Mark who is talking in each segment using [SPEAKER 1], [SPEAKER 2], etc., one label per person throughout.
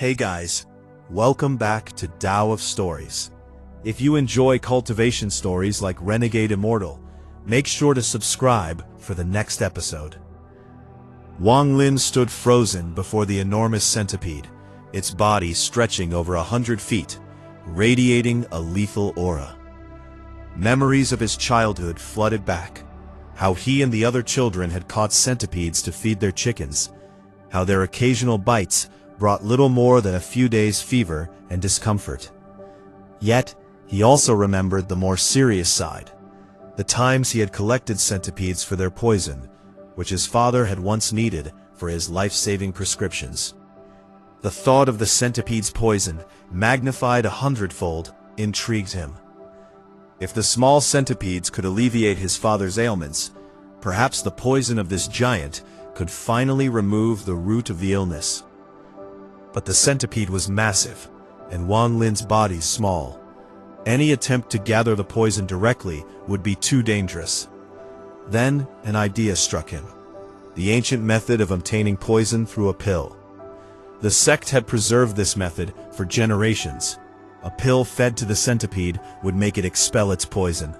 [SPEAKER 1] Hey guys, welcome back to Tao of Stories. If you enjoy cultivation stories like Renegade Immortal, make sure to subscribe for the next episode. Wang Lin stood frozen before the enormous centipede, its body stretching over 100 feet, radiating a lethal aura. Memories of his childhood flooded back, how he and the other children had caught centipedes to feed their chickens, how their occasional bites brought little more than a few days' fever and discomfort. Yet, he also remembered the more serious side, the times he had collected centipedes for their poison, which his father had once needed for his life-saving prescriptions. The thought of the centipede's poison, magnified 100-fold, intrigued him. If the small centipedes could alleviate his father's ailments, perhaps the poison of this giant could finally remove the root of the illness. But the centipede was massive, and Wang Lin's body small. Any attempt to gather the poison directly would be too dangerous. Then, an idea struck him. The ancient method of obtaining poison through a pill. The sect had preserved this method for generations. A pill fed to the centipede would make it expel its poison.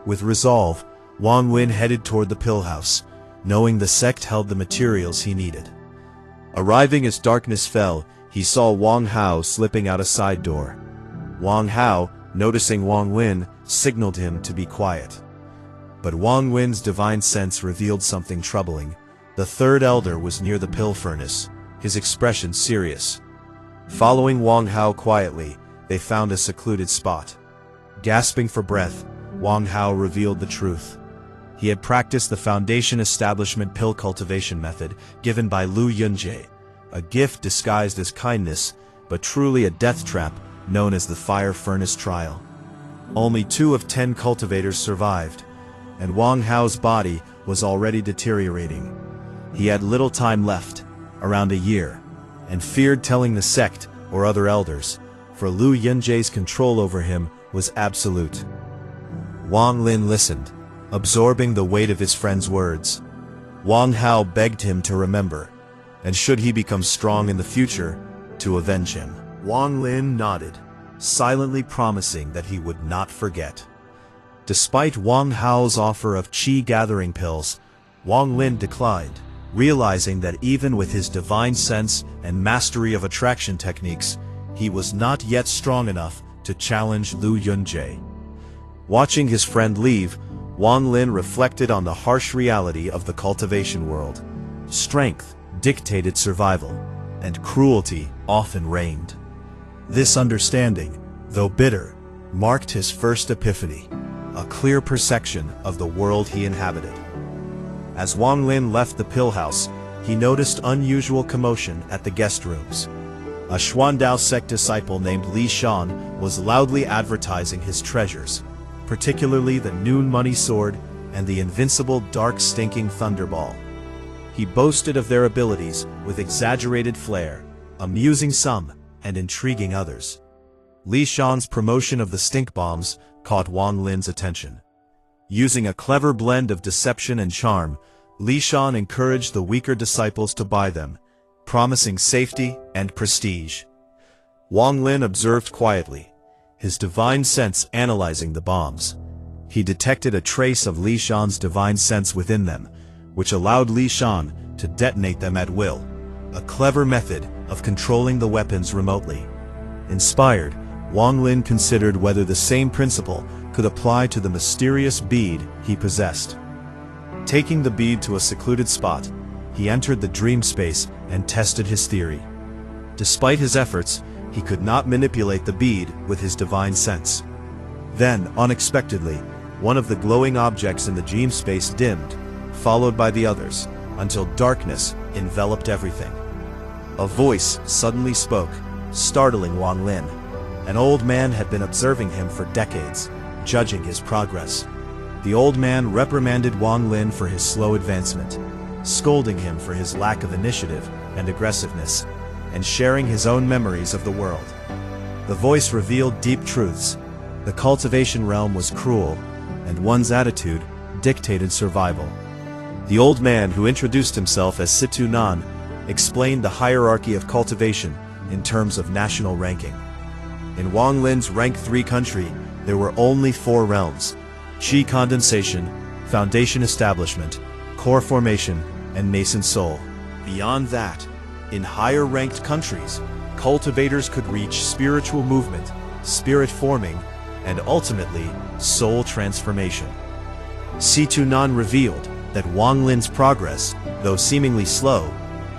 [SPEAKER 1] With resolve, Wang Lin headed toward the pill house, knowing the sect held the materials he needed. Arriving as darkness fell, he saw Wang Hao slipping out a side door. Wang Hao, noticing Wang Lin, signaled him to be quiet. But Wang Lin's divine sense revealed something troubling. The third elder was near the pill furnace, his expression serious. Following Wang Hao quietly, they found a secluded spot. Gasping for breath, Wang Hao revealed the truth. He had practiced the Foundation Establishment pill cultivation method given by Lu Yunjie, a gift disguised as kindness, but truly a death trap known as the Fire Furnace Trial. Only 2 of 10 cultivators survived, and Wang Hao's body was already deteriorating. He had little time left, around a year, and feared telling the sect or other elders, for Lu Yunjie's control over him was absolute. Wang Lin listened, absorbing the weight of his friend's words. Wang Hao begged him to remember, and should he become strong in the future, to avenge him. Wang Lin nodded, silently promising that he would not forget. Despite Wang Hao's offer of qi-gathering pills, Wang Lin declined, realizing that even with his divine sense and mastery of attraction techniques, he was not yet strong enough to challenge Lu Yunjie. Watching his friend leave, Wang Lin reflected on the harsh reality of the cultivation world. Strength dictated survival, and cruelty often reigned. This understanding, though bitter, marked his first epiphany, a clear perception of the world he inhabited. As Wang Lin left the pill house, he noticed unusual commotion at the guest rooms. A Xuandao sect disciple named Li Shan was loudly advertising his treasures, particularly the noon money sword and the invincible dark stinking thunderball. He boasted of their abilities with exaggerated flair, amusing some and intriguing others. Li Shan's promotion of the stink bombs caught Wang Lin's attention. Using a clever blend of deception and charm, Li Shan encouraged the weaker disciples to buy them, promising safety and prestige. Wang Lin observed quietly, his divine sense analyzing the bombs. He detected a trace of Li Shan's divine sense within them, which allowed Li Shan to detonate them at will, a clever method of controlling the weapons remotely. Inspired, Wang Lin considered whether the same principle could apply to the mysterious bead he possessed. Taking the bead to a secluded spot, he entered the dream space and tested his theory. Despite his efforts, he could not manipulate the bead with his divine sense. Then, unexpectedly, one of the glowing objects in the dream space dimmed, followed by the others, until darkness enveloped everything. A voice suddenly spoke, startling Wang Lin. An old man had been observing him for decades, judging his progress. The old man reprimanded Wang Lin for his slow advancement, scolding him for his lack of initiative and aggressiveness, and sharing his own memories of the world. The voice revealed deep truths. The cultivation realm was cruel, and one's attitude dictated survival. The old man, who introduced himself as Situ Nan, explained the hierarchy of cultivation, in terms of national ranking. In Wang Lin's rank 3 country, there were only 4 realms: Qi condensation, foundation establishment, core formation, and nascent soul. Beyond that, in higher-ranked countries, cultivators could reach spiritual movement, spirit forming, and ultimately, soul transformation. Situnan revealed that Wang Lin's progress, though seemingly slow,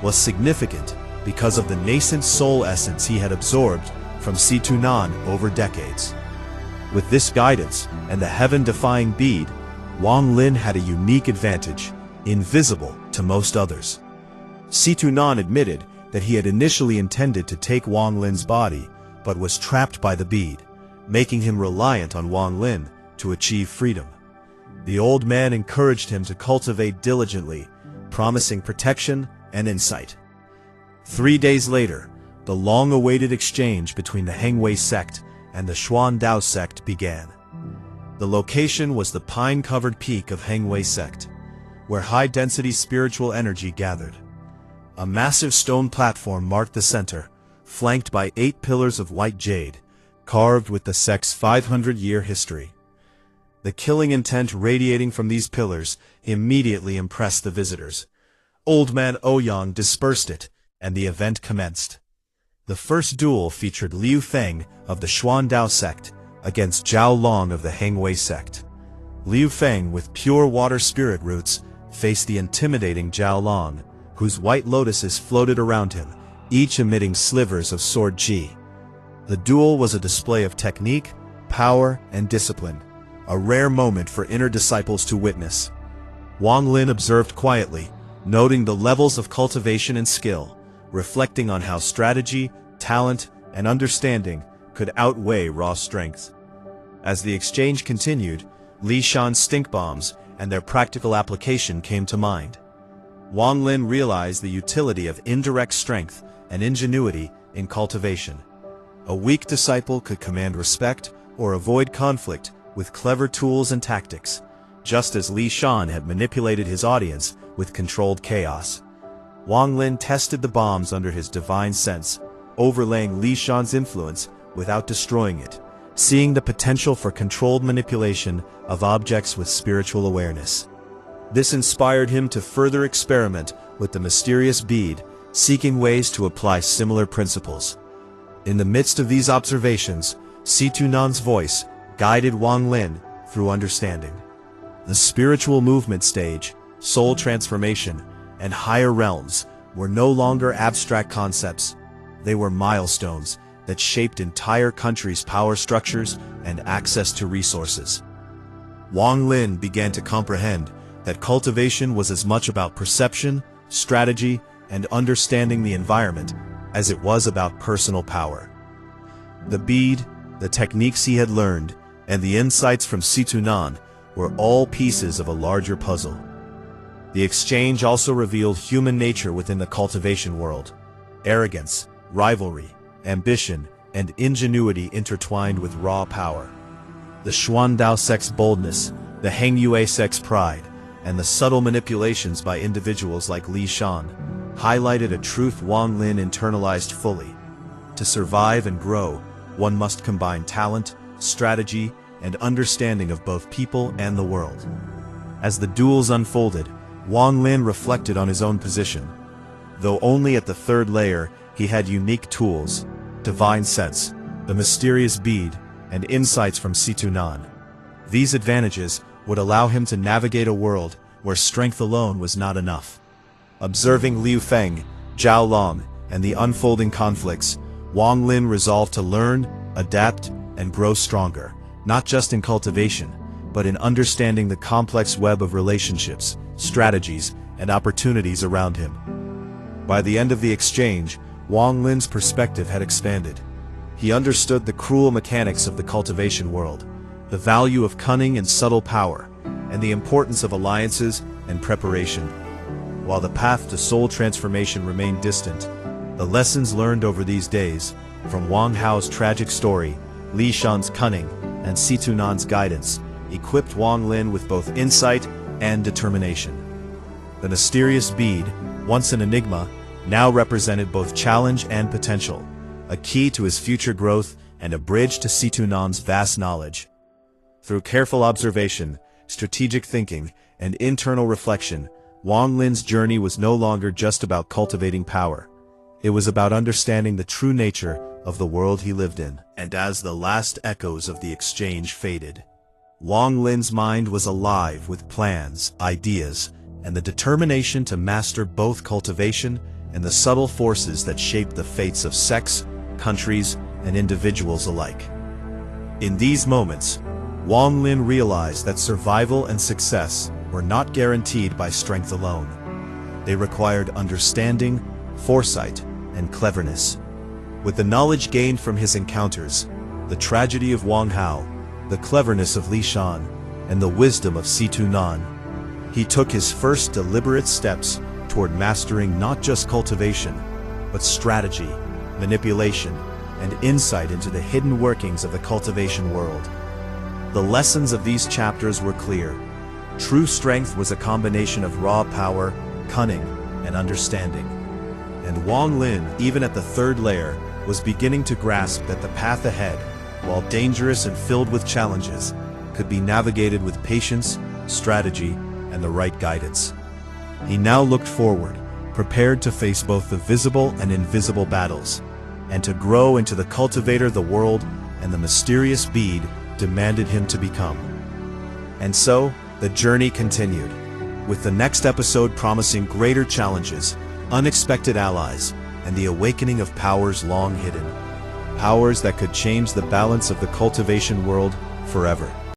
[SPEAKER 1] was significant because of the nascent soul essence he had absorbed from Situnan over decades. With this guidance and the heaven-defying bead, Wang Lin had a unique advantage, invisible to most others. Situnan admitted that he had initially intended to take Wang Lin's body, but was trapped by the bead, making him reliant on Wang Lin to achieve freedom. The old man encouraged him to cultivate diligently, promising protection and insight. 3 days later, the long-awaited exchange between the Hengwei sect and the Xuandao sect began. The location was the pine-covered peak of Hengwei sect, where high-density spiritual energy gathered. A massive stone platform marked the center, flanked by 8 pillars of white jade, carved with the sect's 500-year history. The killing intent radiating from these pillars immediately impressed the visitors. Old Man Ouyang dispersed it, and the event commenced. The first duel featured Liu Feng of the Xuandao sect against Zhao Long of the Hengwei sect. Liu Feng, with pure water spirit roots, faced the intimidating Zhao Long, whose white lotuses floated around him, each emitting slivers of sword qi. The duel was a display of technique, power, and discipline, a rare moment for inner disciples to witness. Wang Lin observed quietly, noting the levels of cultivation and skill, reflecting on how strategy, talent, and understanding could outweigh raw strength. As the exchange continued, Li Shan's stink bombs and their practical application came to mind. Wang Lin realized the utility of indirect strength and ingenuity in cultivation. A weak disciple could command respect or avoid conflict with clever tools and tactics, just as Li Shan had manipulated his audience with controlled chaos. Wang Lin tested the bombs under his divine sense, overlaying Li Shan's influence without destroying it, seeing the potential for controlled manipulation of objects with spiritual awareness. This inspired him to further experiment with the mysterious bead, seeking ways to apply similar principles. In the midst of these observations, Situnan's voice guided Wang Lin through understanding. The spiritual movement stage, soul transformation, and higher realms were no longer abstract concepts. They were milestones that shaped entire countries' power structures and access to resources. Wang Lin began to comprehend that cultivation was as much about perception, strategy, and understanding the environment as it was about personal power. The bead, the techniques he had learned, and the insights from Situnan were all pieces of a larger puzzle. The exchange also revealed human nature within the cultivation world. Arrogance, rivalry, ambition, and ingenuity intertwined with raw power. The Xuandao sect's boldness, the Hengyue sect's pride, and the subtle manipulations by individuals like Li Shan highlighted a truth Wang Lin internalized fully. To survive and grow, one must combine talent, strategy, and understanding of both people and the world. As the duels unfolded, Wang Lin reflected on his own position. Though only at the 3rd layer, he had unique tools, divine sense, the mysterious bead, and insights from Situnan. These advantages would allow him to navigate a world where strength alone was not enough. Observing Liu Feng, Zhao Long, and the unfolding conflicts, Wang Lin resolved to learn, adapt, and grow stronger, not just in cultivation, but in understanding the complex web of relationships, strategies, and opportunities around him. By the end of the exchange, Wang Lin's perspective had expanded. He understood the cruel mechanics of the cultivation world, the value of cunning and subtle power, and the importance of alliances and preparation. While the path to soul transformation remained distant, the lessons learned over these days, from Wang Hao's tragic story, Li Shan's cunning, and Situnan's guidance, equipped Wang Lin with both insight and determination. The mysterious bead, once an enigma, now represented both challenge and potential, a key to his future growth and a bridge to Situnan's vast knowledge. Through careful observation, strategic thinking, and internal reflection, Wang Lin's journey was no longer just about cultivating power. It was about understanding the true nature of the world he lived in. And as the last echoes of the exchange faded, Wang Lin's mind was alive with plans, ideas, and the determination to master both cultivation and the subtle forces that shaped the fates of sects, countries, and individuals alike. In these moments, Wang Lin realized that survival and success were not guaranteed by strength alone. They required understanding, foresight, and cleverness. With the knowledge gained from his encounters, the tragedy of Wang Hao, the cleverness of Li Shan, and the wisdom of Situnan, he took his first deliberate steps toward mastering not just cultivation, but strategy, manipulation, and insight into the hidden workings of the cultivation world. The lessons of these chapters were clear. True strength was a combination of raw power, cunning, and understanding. And Wang Lin, even at the third layer, was beginning to grasp that the path ahead, while dangerous and filled with challenges, could be navigated with patience, strategy, and the right guidance. He now looked forward, prepared to face both the visible and invisible battles, and to grow into the cultivator the world and the mysterious bead demanded him to become. And so, the journey continued, with the next episode promising greater challenges, unexpected allies, and the awakening of powers long hidden. Powers that could change the balance of the cultivation world forever.